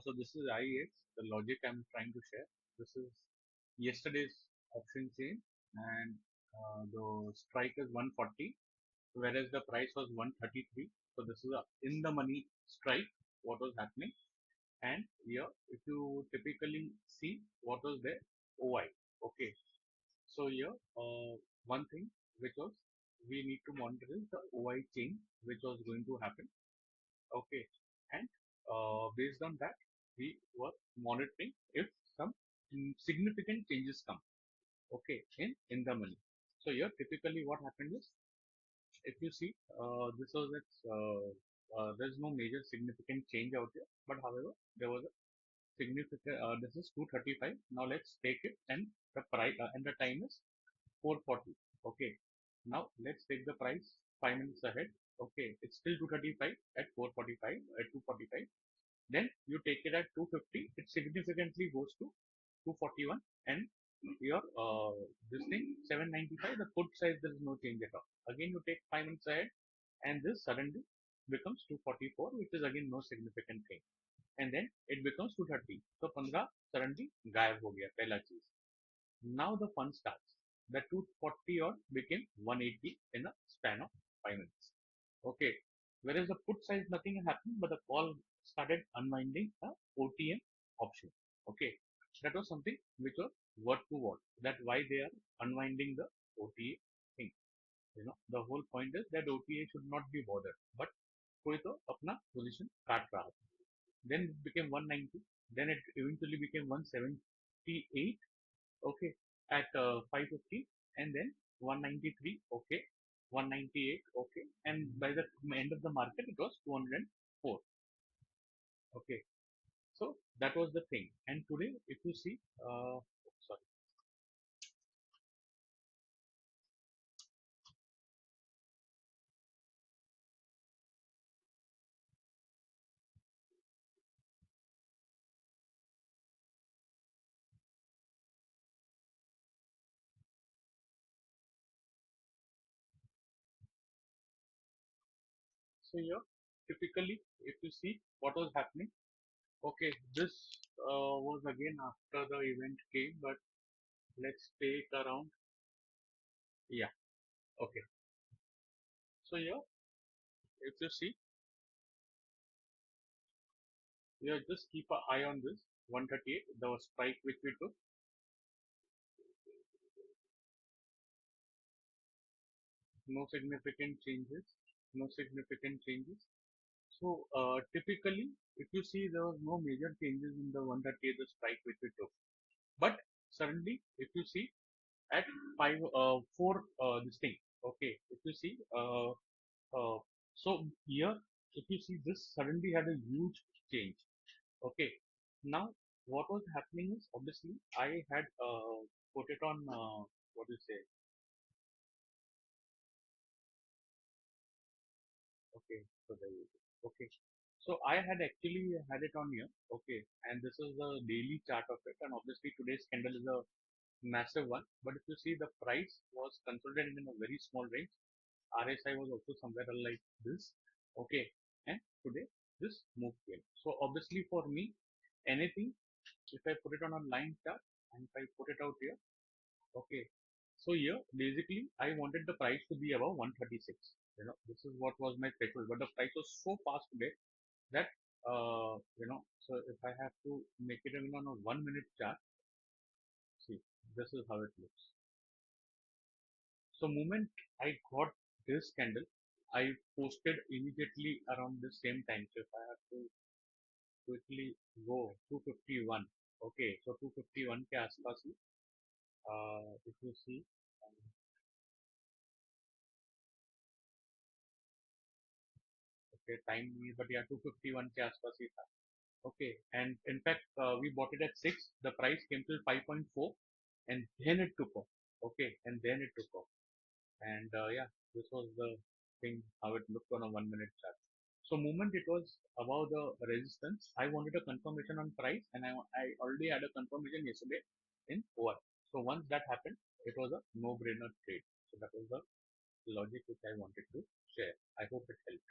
So this is IEX, the logic I'm trying to share. This is yesterday's option chain, and the strike is 140, whereas the price was 133. So this is a in the money strike, what was happening. And here, if you typically see what was there, OI. Okay. So here, one thing which was we need to monitor is the OI change which was going to happen. Okay. And based on that, we were monitoring if some significant changes come. Okay. In the money. So here, typically what happened is, if you see, this was its, there's no major significant change out there. But however, there was a significant, this is 235. Now let's take it, and the price, and the time is 440. Okay. Now let's take the price 5 minutes ahead. Okay. It's still 235 at 445, at 245. Then you take it at 250. It significantly goes to 241, and your this thing 795. The put size, there is no change at all. Again, you take 5 minutes ahead, and this suddenly becomes 244, which is again no significant thing. And then it becomes 230. So 15 suddenly गायब हो गया पहला चीज. Now the fun starts. The 240 odd became 180 in a span of 5 minutes. Okay. Whereas the put size, nothing happened, but the call started unwinding the OTM option. Okay. That was something which was word to word. That why they are unwinding the OTA thing. The whole point is that OTA should not be bothered. But कोई तो अपना position काट रहा था. Then it became 190. Then it eventually became 178. Okay, at 550, and then 193. Okay, 198. Okay, and by the end of the market, it was 204. Okay, so that was the thing. And today, if you see, sorry. So here, typically, if you see what was happening, okay, this was again after the event came, but let's take around, yeah, okay. So here, if you see, yeah, just keep an eye on this 138, the spike which we took. No significant changes. No significant changes. So typically, if you see, there was no major changes in the 138, the strike which we took. But suddenly, if you see at 4, this thing. Okay, if you see, so here, if you see, this suddenly had a huge change. Okay, now what was happening is, obviously I had put it on, what do you say? Okay, so there you go. Okay, so I had actually had it on here. Okay, and this is the daily chart of it, and obviously today's candle is a massive one. But if you see, the price was consolidated in a very small range. RSI was also somewhere like this. Okay, and today this move came. So obviously for me, anything, if I put it on a line chart and if I put it out here, okay. So here, basically, I wanted the price to be above 136. This is what was my threshold, but the price was so fast today that, so if I have to make it even on a 1 minute chart, see, this is how it looks. So moment I got this candle, I posted immediately around the same time. So if I have to quickly go 251, okay, so 251 के आसपास ही, if you see, okay, time नहीं है, but yeah, 251 के आसपास ही था. Okay, and in fact, we bought it at 6. The price came to 5.4, and then it took off. Okay, and then it took off. And yeah, this was the thing how it looked on a 1 minute chart. So, moment it was above the resistance, I wanted a confirmation on price, and I already had a confirmation yesterday in OR. So, once that happened, it was a no-brainer trade. So, that was the logic which I wanted to share. I hope it helped.